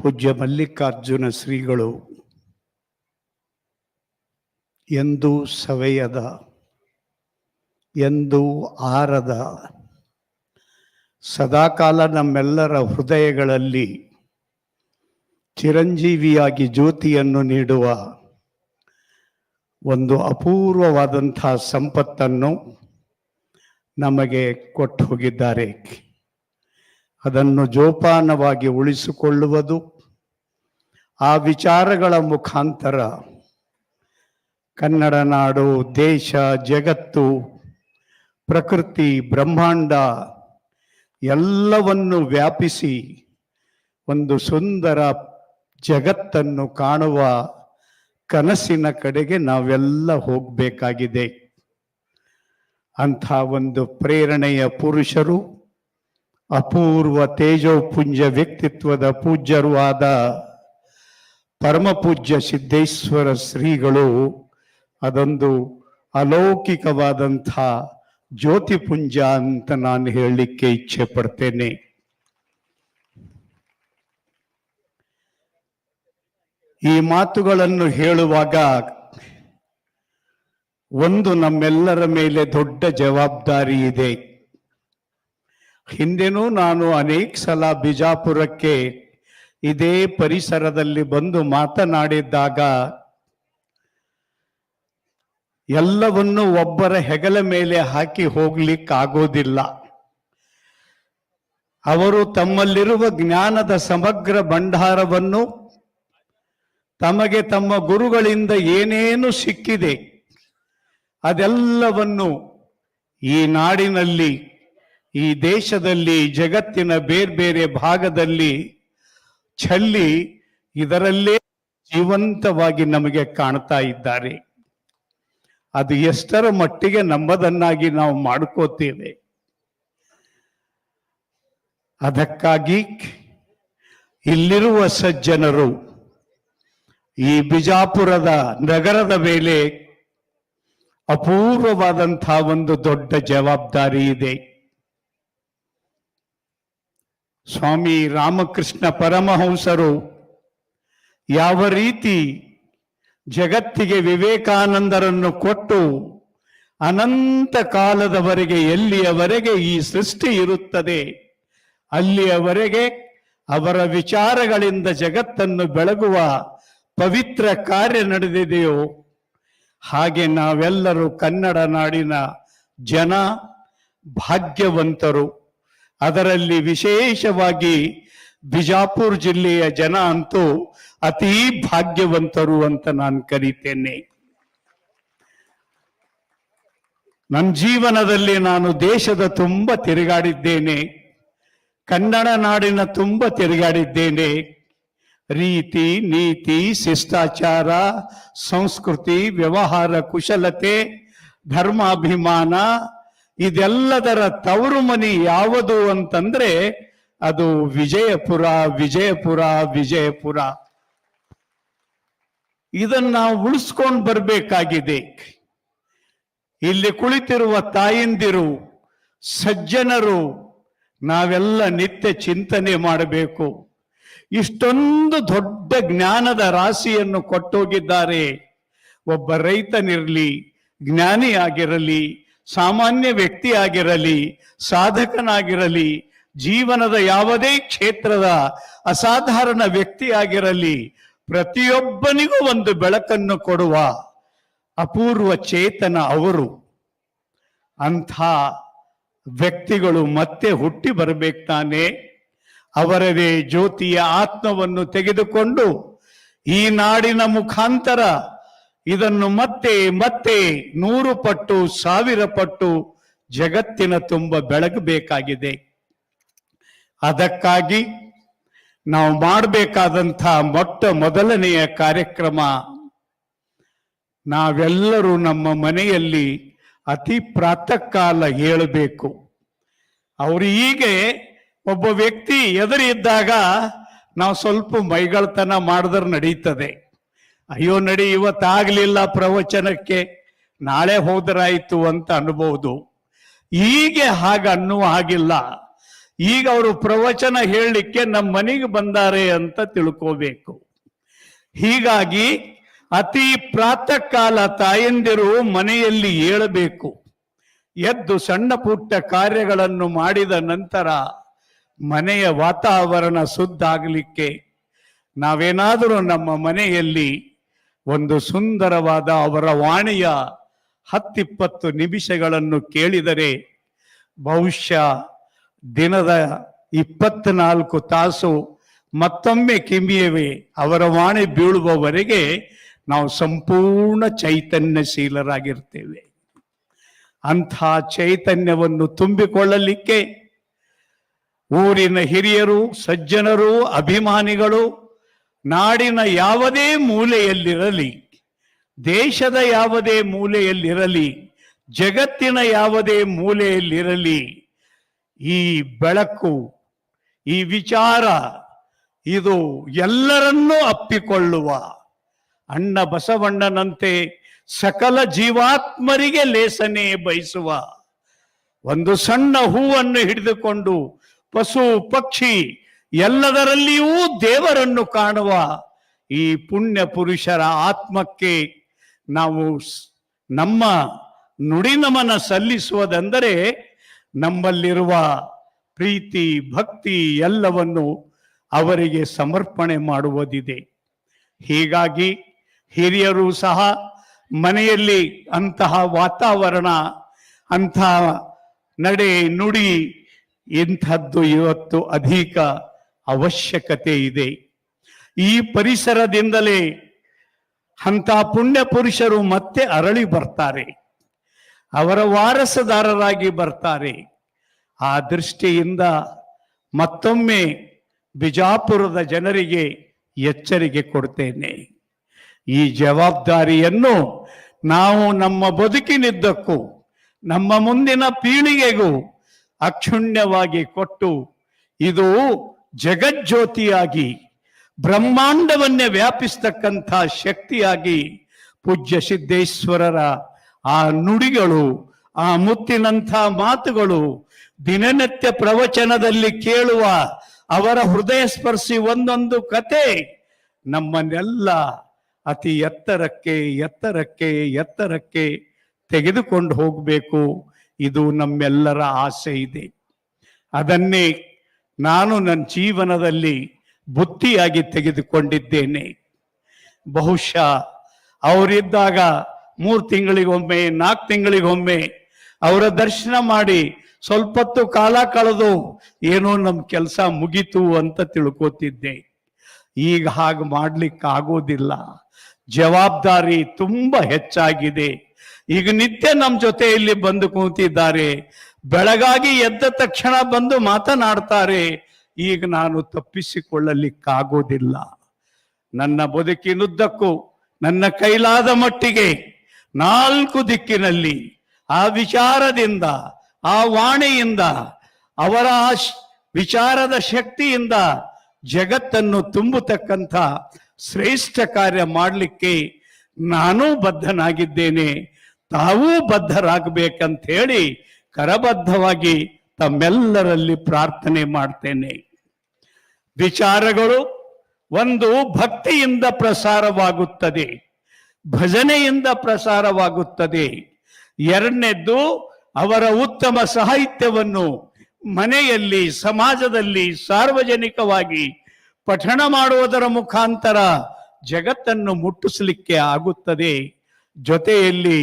ಪೂಜ್ಯ ಮಲ್ಲಿಕಾರ್ಜುನ ಶ್ರೀಗಳು ಎಂದೂ ಸವೆಯದ, ಎಂದೂ ಆರದ, ಸದಾಕಾಲ ನಮ್ಮೆಲ್ಲರ ಹೃದಯಗಳಲ್ಲಿ ಚಿರಂಜೀವಿಯಾಗಿ ಜ್ಯೋತಿಯನ್ನು ನೀಡುವ ಒಂದು ಅಪೂರ್ವವಾದಂಥ ಸಂಪತ್ತನ್ನು ನಮಗೆ ಕೊಟ್ಟು ಹೋಗಿದ್ದಾರೆ. ಅದನ್ನು ಜೋಪಾನವಾಗಿ ಉಳಿಸಿಕೊಳ್ಳುವುದು, ಆ ವಿಚಾರಗಳ ಮುಖಾಂತರ ಕನ್ನಡ ನಾಡು, ದೇಶ, ಜಗತ್ತು, ಪ್ರಕೃತಿ, ಬ್ರಹ್ಮಾಂಡ ಎಲ್ಲವನ್ನು ವ್ಯಾಪಿಸಿ ಒಂದು ಸುಂದರ ಜಗತ್ತನ್ನು ಕಾಣುವ ಕನಸಿನ ಕಡೆಗೆ ನಾವೆಲ್ಲ ಹೋಗಬೇಕಾಗಿದೆ. ಅಂಥ ಒಂದು ಪ್ರೇರಣೆಯ ಪುರುಷರು, ಅಪೂರ್ವ ತೇಜೋಪುಂಜ ವ್ಯಕ್ತಿತ್ವದ ಪೂಜ್ಯರು ಆದ ಪರಮಪೂಜ್ಯ ಸಿದ್ದೇಶ್ವರ ಶ್ರೀಗಳು ಅದೊಂದು ಅಲೌಕಿಕವಾದಂಥ ಜ್ಯೋತಿಪುಂಜ ಅಂತ ನಾನು ಹೇಳಲಿಕ್ಕೆ ಇಚ್ಛೆ ಪಡ್ತೇನೆ. ಈ ಮಾತುಗಳನ್ನು ಹೇಳುವಾಗ ಒಂದು ನಮ್ಮೆಲ್ಲರ ಮೇಲೆ ದೊಡ್ಡ ಜವಾಬ್ದಾರಿ ಇದೆ. ಹಿಂದೆನೂ ನಾನು ಅನೇಕ ಸಲ ಬಿಜಾಪುರಕ್ಕೆ ಇದೇ ಪರಿಸರದಲ್ಲಿ ಬಂದು ಮಾತನಾಡಿದ್ದಾಗ ಎಲ್ಲವನ್ನು ಒಬ್ಬರ ಹೆಗಲ ಮೇಲೆ ಹಾಕಿ ಹೋಗ್ಲಿಕ್ಕಾಗೋದಿಲ್ಲ. ಅವರು ತಮ್ಮಲ್ಲಿರುವ ಜ್ಞಾನದ ಸಮಗ್ರ ಭಂಡಾರವನ್ನು, ತಮಗೆ ತಮ್ಮ ಗುರುಗಳಿಂದ ಏನೇನು ಸಿಕ್ಕಿದೆ ಅದೆಲ್ಲವನ್ನು ಈ ನಾಡಿನಲ್ಲಿ, ಈ ದೇಶದಲ್ಲಿ, ಜಗತ್ತಿನ ಬೇರೆ ಬೇರೆ ಭಾಗದಲ್ಲಿ ಚೆಲ್ಲಿ ಇದರಲ್ಲೇ ಜೀವಂತವಾಗಿ ನಮಗೆ ಕಾಣ್ತಾ ಇದ್ದಾರೆ. ಅದು ಎಷ್ಟರ ಮಟ್ಟಿಗೆ ನಮ್ಮದನ್ನಾಗಿ ನಾವು ಮಾಡ್ಕೋತೇವೆ. ಅದಕ್ಕಾಗಿ ಇಲ್ಲಿರುವ ಸಜ್ಜನರು ಈ ಬಿಜಾಪುರದ ನಗರದ ಮೇಲೆ ಅಪೂರ್ವವಾದಂಥ ಒಂದು ದೊಡ್ಡ ಜವಾಬ್ದಾರಿ ಇದೆ. ಸ್ವಾಮಿ ರಾಮಕೃಷ್ಣ ಪರಮಹಂಸರು ಯಾವ ರೀತಿ ಜಗತ್ತಿಗೆ ವಿವೇಕಾನಂದರನ್ನು ಕೊಟ್ಟು ಅನಂತ ಕಾಲದವರೆಗೆ, ಎಲ್ಲಿಯವರೆಗೆ ಈ ಸೃಷ್ಟಿ ಇರುತ್ತದೆ ಅಲ್ಲಿಯವರೆಗೆ ಅವರ ವಿಚಾರಗಳಿಂದ ಜಗತ್ತನ್ನು ಬೆಳಗುವ ಪವಿತ್ರ ಕಾರ್ಯ ನಡೆದಿದೆಯೋ, ಹಾಗೆ ನಾವೆಲ್ಲರೂ ಕನ್ನಡ ನಾಡಿನ ಜನ ಭಾಗ್ಯವಂತರು. ಅದರಲ್ಲಿ ವಿಶೇಷವಾಗಿ ಬಿಜಾಪುರ ಜಿಲ್ಲೆಯ ಜನ ಅಂತೂ ಅತೀ ಭಾಗ್ಯವಂತರು ಅಂತ ನಾನು ಕರೀತೇನೆ. ನನ್ನ ಜೀವನದಲ್ಲಿ ನಾನು ದೇಶದ ತುಂಬ ತಿರುಗಾಡಿದ್ದೇನೆ, ಕನ್ನಡ ನಾಡಿನ ತುಂಬ ತಿರುಗಾಡಿದ್ದೇನೆ. ರೀತಿ, ನೀತಿ, ಶಿಷ್ಟಾಚಾರ, ಸಂಸ್ಕೃತಿ, ವ್ಯವಹಾರ ಕುಶಲತೆ, ಧರ್ಮಾಭಿಮಾನ ಇದೆಲ್ಲದರ ತವರು ಮನಿ ಯಾವುದು ಅಂತಂದ್ರೆ ಅದು ವಿಜಯಪುರ, ವಿಜಯಪುರ, ವಿಜಯಪುರ. ಇದನ್ನ ಉಳಿಸ್ಕೊಂಡು ಬರಬೇಕಾಗಿದೆ. ಇಲ್ಲಿ ಕುಳಿತಿರುವ ತಾಯಂದಿರು, ಸಜ್ಜನರು ನಾವೆಲ್ಲ ನಿತ್ಯ ಚಿಂತನೆ ಮಾಡಬೇಕು. ಇಷ್ಟೊಂದು ದೊಡ್ಡ ಜ್ಞಾನದ ರಾಶಿಯನ್ನು ಕೊಟ್ಟೋಗಿದ್ದಾರೆ. ಒಬ್ಬ ರೈತನಿರಲಿ, ಜ್ಞಾನಿಯಾಗಿರಲಿ, ಸಾಮಾನ್ಯ ವ್ಯಕ್ತಿಯಾಗಿರಲಿ, ಸಾಧಕನಾಗಿರಲಿ, ಜೀವನದ ಯಾವುದೇ ಕ್ಷೇತ್ರದ ಅಸಾಧಾರಣ ವ್ಯಕ್ತಿಯಾಗಿರಲಿ, ಪ್ರತಿಯೊಬ್ಬನಿಗೂ ಒಂದು ಬೆಳಕನ್ನು ಕೊಡುವ ಅಪೂರ್ವ ಚೇತನ ಅವರು. ಅಂಥ ವ್ಯಕ್ತಿಗಳು ಮತ್ತೆ ಹುಟ್ಟಿ ಬರಬೇಕು ತಾನೆ. ಅವರದೇ ಜ್ಯೋತಿಯ ಆತ್ಮವನ್ನು ತೆಗೆದುಕೊಂಡು ಈ ನಾಡಿನ ಮುಖಾಂತರ ಇದನ್ನು ಮತ್ತೆ ಮತ್ತೆ 100 ಪಟ್ಟು 1000 ಪಟ್ಟು ಜಗತ್ತಿನ ತುಂಬ ಬೆಳಗಬೇಕಾಗಿದೆ. ಅದಕ್ಕಾಗಿ ನಾವು ಮಾಡಬೇಕಾದಂಥ ಮೊದಲನೆಯ ಕಾರ್ಯಕ್ರಮ, ನಾವೆಲ್ಲರೂ ನಮ್ಮ ಮನೆಯಲ್ಲಿ ಅತಿ ಪ್ರಾತಃ ಕಾಲ ಹೇಳಬೇಕು. ಅವರು ಹೀಗೆ ಒಬ್ಬ ವ್ಯಕ್ತಿ ಎದುರಿದ್ದಾಗ ನಾವು ಸ್ವಲ್ಪ ಮೈಗಳತನ ಮಾಡಿದ್ರೆ ನಡೀತದೆ. ಅಯ್ಯೋ ನಡಿ, ಇವತ್ತಾಗಲಿಲ್ಲ ಪ್ರವಚನಕ್ಕೆ, ನಾಳೆ ಹೋದ್ರಾಯ್ತು ಅಂತ ಅನ್ಬೋದು. ಹೀಗೆ ಹಾಗೆ ಅನ್ನುವ ಹಾಗಿಲ್ಲ. ಈಗ ಅವರು ಪ್ರವಚನ ಹೇಳಲಿಕ್ಕೆ ನಮ್ಮ ಮನೆಗೆ ಬಂದಾರೆ ಅಂತ ತಿಳ್ಕೋಬೇಕು. ಹೀಗಾಗಿ ಅತಿ ಪ್ರಾತಃ ಕಾಲ ತಾಯಂದಿರು ಮನೆಯಲ್ಲಿ ಏಳಬೇಕು. ಎದ್ದು ಸಣ್ಣ ಪುಟ್ಟ ಕಾರ್ಯಗಳನ್ನು ಮಾಡಿದ ನಂತರ ಮನೆಯ ವಾತಾವರಣ ಶುದ್ಧಾಗಲಿಕ್ಕೆ ನಾವೇನಾದರೂ ನಮ್ಮ ಮನೆಯಲ್ಲಿ ಒಂದು ಸುಂದರವಾದ ಅವರ ವಾಣಿಯ 10-20 ನಿಮಿಷಗಳನ್ನು ಕೇಳಿದರೆ ಬಹುಶಃ ದಿನದ 24 ತಾಸು ಮತ್ತೊಮ್ಮೆ ಕಿಮಿಯವೆ ಅವರ ವಾಣಿ ಬೀಳುವವರೆಗೆ ನಾವು ಸಂಪೂರ್ಣ ಚೈತನ್ಯಶೀಲರಾಗಿರ್ತೇವೆ. ಅಂಥ ಚೈತನ್ಯವನ್ನು ತುಂಬಿಕೊಳ್ಳಲಿಕ್ಕೆ ಊರಿನ ಹಿರಿಯರು, ಸಜ್ಜನರು, ಅಭಿಮಾನಿಗಳು ನಾಡಿನ ಯಾವುದೇ ಮೂಲೆಯಲ್ಲಿರಲಿ, ದೇಶದ ಯಾವುದೇ ಮೂಲೆಯಲ್ಲಿರಲಿ, ಜಗತ್ತಿನ ಯಾವುದೇ ಮೂಲೆಯಲ್ಲಿರಲಿ, ಈ ಬೆಳಕು, ಈ ವಿಚಾರ ಇದು ಎಲ್ಲರನ್ನೂ ಅಪ್ಪಿಕೊಳ್ಳುವ ಅಣ್ಣ ಬಸವಣ್ಣನಂತೆ ಸಕಲ ಜೀವಾತ್ಮರಿಗೆ ಲೇಸನೆ ಬಯಸುವ ಒಂದು ಸಣ್ಣ ಹೂವನ್ನು ಹಿಡಿದುಕೊಂಡು ಪಶು ಪಕ್ಷಿ ಎಲ್ಲದರಲ್ಲಿಯೂ ದೇವರನ್ನು ಕಾಣುವ ಈ ಪುಣ್ಯ ಪುರುಷರ ಆತ್ಮಕ್ಕೆ ನಾವು ನಮ್ಮ ನುಡಿನಮನ ಸಲ್ಲಿಸುವುದೆಂದರೆ ನಮ್ಮಲ್ಲಿರುವ ಪ್ರೀತಿ ಭಕ್ತಿ ಎಲ್ಲವನ್ನು ಅವರಿಗೆ ಸಮರ್ಪಣೆ ಮಾಡುವುದಿದೆ. ಹೀಗಾಗಿ ಹಿರಿಯರು ಸಹ ಮನೆಯಲ್ಲಿ ಅಂತಹ ವಾತಾವರಣ, ಅಂತಹ ನಡೆ ನುಡಿ ಇಂಥದ್ದು ಇವತ್ತು ಅಧಿಕ ಅವಶ್ಯಕತೆ ಇದೆ. ಈ ಪರಿಸರದಿಂದಲೇ ಅಂಥ ಪುಣ್ಯ ಪುರುಷರು ಮತ್ತೆ ಅರಳಿ ಬರ್ತಾರೆ, ಅವರ ವಾರಸುದಾರರಾಗಿ ಬರ್ತಾರೆ. ಆ ದೃಷ್ಟಿಯಿಂದ ಮತ್ತೊಮ್ಮೆ ಬಿಜಾಪುರದ ಜನರಿಗೆ ಎಚ್ಚರಿಕೆ ಕೊಡ್ತೇನೆ. ಈ ಜವಾಬ್ದಾರಿಯನ್ನು ನಾವು ನಮ್ಮ ಬದುಕಿನಿದ್ದಕ್ಕೂ ನಮ್ಮ ಮುಂದಿನ ಪೀಳಿಗೆಗೂ ಅಕ್ಷುಣ್ಯವಾಗಿ ಕೊಟ್ಟು ಇದು ಜಗಜ್ಯೋತಿಯಾಗಿ ಬ್ರಹ್ಮಾಂಡವನ್ನೇ ವ್ಯಾಪಿಸ್ತಕ್ಕಂಥ ಶಕ್ತಿಯಾಗಿ ಪೂಜ್ಯ ಸಿದ್ದೇಶ್ವರರ ಆ ನುಡಿಗಳು, ಆ ಮುತ್ತಿನಂಥ ಮಾತುಗಳು, ದಿನನಿತ್ಯ ಪ್ರವಚನದಲ್ಲಿ ಕೇಳುವ ಅವರ ಹೃದಯ ಸ್ಪರ್ಶಿ ಒಂದೊಂದು ಕತೆ ನಮ್ಮನ್ನೆಲ್ಲ ಅತಿ ಎತ್ತರಕ್ಕೆ ಎತ್ತರಕ್ಕೆ ಎತ್ತರಕ್ಕೆ ತೆಗೆದುಕೊಂಡು ಹೋಗಬೇಕು. ಇದು ನಮ್ಮೆಲ್ಲರ ಆಸೆ ಇದೆ. ಅದನ್ನೇ ನಾನು ನನ್ನ ಜೀವನದಲ್ಲಿ ಬುತ್ತಿಯಾಗಿ ತೆಗೆದುಕೊಂಡಿದ್ದೇನೆ. ಬಹುಶಃ ಅವರಿದ್ದಾಗ 3 ತಿಂಗಳಿಗೊಮ್ಮೆ 4 ತಿಂಗಳಿಗೊಮ್ಮೆ ಅವರ ದರ್ಶನ ಮಾಡಿ ಸ್ವಲ್ಪ ಹೊತ್ತು ಕಾಲ ಕಳೆದು ಏನೋ ನಮ್ಮ ಕೆಲಸ ಮುಗೀತು ಅಂತ ತಿಳ್ಕೋತಿದ್ದೆ. ಈಗ ಹಾಗೆ ಮಾಡ್ಲಿಕ್ಕೆ ಆಗೋದಿಲ್ಲ. ಜವಾಬ್ದಾರಿ ತುಂಬಾ ಹೆಚ್ಚಾಗಿದೆ. ಈಗ ನಿತ್ಯ ನಮ್ಮ ಜೊತೆಯಲ್ಲಿ ಬಂದು ಕೂತಿದ್ದಾರೆ, ಬೆಳಗಾಗಿ ಎದ್ದ ತಕ್ಷಣ ಬಂದು ಮಾತನಾಡ್ತಾರೆ. ಈಗ ನಾನು ತಪ್ಪಿಸಿಕೊಳ್ಳಲಿಕ್ಕಾಗೋದಿಲ್ಲ. ನನ್ನ ಬದುಕಿನುದ್ದಕ್ಕೂ ನನ್ನ ಕೈಲಾದ ಮಟ್ಟಿಗೆ 4 ದಿಕ್ಕಿನಲ್ಲಿ ಆ ವಿಚಾರದಿಂದ, ಆ ವಾಣಿಯಿಂದ, ಅವರ ವಿಚಾರದ ಶಕ್ತಿಯಿಂದ ಜಗತ್ತನ್ನು ತುಂಬತಕ್ಕಂಥ ಶ್ರೇಷ್ಠ ಕಾರ್ಯ ಮಾಡಲಿಕ್ಕೆ ನಾನೂ ಬದ್ಧನಾಗಿದ್ದೇನೆ. ತಾವೂ ಬದ್ಧರಾಗಬೇಕಂತ ಹೇಳಿ ಕರಬದ್ಧವಾಗಿ ತಮ್ಮೆಲ್ಲರಲ್ಲಿ ಪ್ರಾರ್ಥನೆ ಮಾಡ್ತೇನೆ. ವಿಚಾರಗಳು ಒಂದು ಭಕ್ತಿಯಿಂದ ಪ್ರಸಾರವಾಗುತ್ತದೆ, ಭಜನೆಯಿಂದ ಪ್ರಸಾರವಾಗುತ್ತದೆ. ಎರಡನೇದ್ದು ಅವರ ಉತ್ತಮ ಸಾಹಿತ್ಯವನ್ನು ಮನೆಯಲ್ಲಿ, ಸಮಾಜದಲ್ಲಿ, ಸಾರ್ವಜನಿಕವಾಗಿ ಪಠಣ ಮಾಡುವುದರ ಮುಖಾಂತರ ಜಗತ್ತನ್ನು ಮುಟ್ಟಿಸಲಿಕ್ಕೆ ಆಗುತ್ತದೆ. ಜೊತೆಯಲ್ಲಿ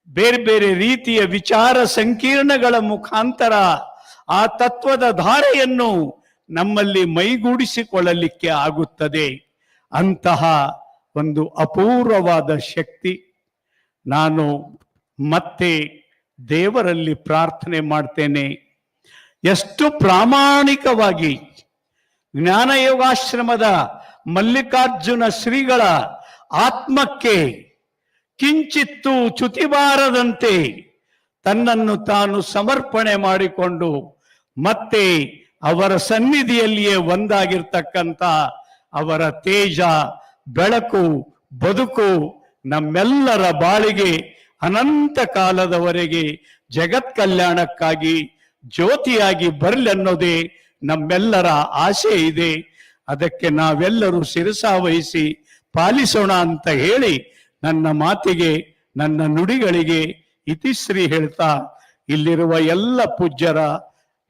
ಬೇರೆ ಬೇರೆ ರೀತಿಯ ವಿಚಾರ ಸಂಕೀರ್ಣಗಳ ಮುಖಾಂತರ ಆ ತತ್ವದ ಧಾರೆಯನ್ನು ನಮ್ಮಲ್ಲಿ ಮೈಗೂಡಿಸಿಕೊಳ್ಳಲಿಕ್ಕೆ ಆಗುತ್ತದೆ. ಅಂತಹ ಒಂದು ಅಪೂರ್ವವಾದ ಶಕ್ತಿ. ನಾನು ಮತ್ತೆ ದೇವರಲ್ಲಿ ಪ್ರಾರ್ಥನೆ ಮಾಡ್ತೇನೆ, ಎಷ್ಟು ಪ್ರಾಮಾಣಿಕವಾಗಿ ಜ್ಞಾನಯೋಗಾಶ್ರಮದ ಮಲ್ಲಿಕಾರ್ಜುನ ಶ್ರೀಗಳ ಆತ್ಮಕ್ಕೆ ಕಿಂಚಿತ್ತು ಚ್ಯುತಿಬಾರದಂತೆ ತನ್ನನ್ನು ತಾನು ಸಮರ್ಪಣೆ ಮಾಡಿಕೊಂಡು ಮತ್ತೆ ಅವರ ಸನ್ನಿಧಿಯಲ್ಲಿಯೇ ಒಂದಾಗಿರ್ತಕ್ಕಂಥ ಅವರ ತೇಜ, ಬೆಳಕು, ಬದುಕು ನಮ್ಮೆಲ್ಲರ ಬಾಳಿಗೆ ಅನಂತ ಕಾಲದವರೆಗೆ ಜಗತ್ ಕಲ್ಯಾಣಕ್ಕಾಗಿ ಜ್ಯೋತಿಯಾಗಿ ಬರಲಿ ಅನ್ನೋದೇ ನಮ್ಮೆಲ್ಲರ ಆಸೆ ಇದೆ. ಅದಕ್ಕೆ ನಾವೆಲ್ಲರೂ ಶಿರಸಾವಹಿಸಿ ಪಾಲಿಸೋಣ ಅಂತ ಹೇಳಿ ನನ್ನ ಮಾತಿಗೆ, ನನ್ನ ನುಡಿಗಳಿಗೆ ಇತಿಶ್ರೀ ಹೇಳ್ತಾ ಇಲ್ಲಿರುವ ಎಲ್ಲ ಪೂಜ್ಯರ,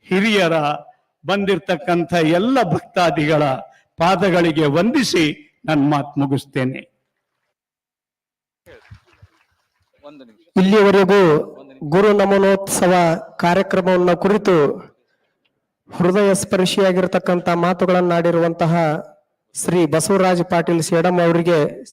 ಹಿರಿಯರ, ಬಂದಿರತಕ್ಕಂಥ ಎಲ್ಲ ಭಕ್ತಾದಿಗಳ ಪಾದಗಳಿಗೆ ವಂದಿಸಿ ನನ್ನ ಮಾತು ಮುಗಿಸ್ತೇನೆ. ಇಲ್ಲಿಯವರೆಗೂ ಗುರು ನಮನೋತ್ಸವ ಕಾರ್ಯಕ್ರಮವನ್ನು ಕುರಿತು ಹೃದಯ ಸ್ಪರ್ಶಿಯಾಗಿರತಕ್ಕಂಥ ಮಾತುಗಳನ್ನಾಡಿರುವಂತಹ ಶ್ರೀ ಬಸವರಾಜ ಪಾಟೀಲ್ ಸೇಡಂ ಅವರಿಗೆ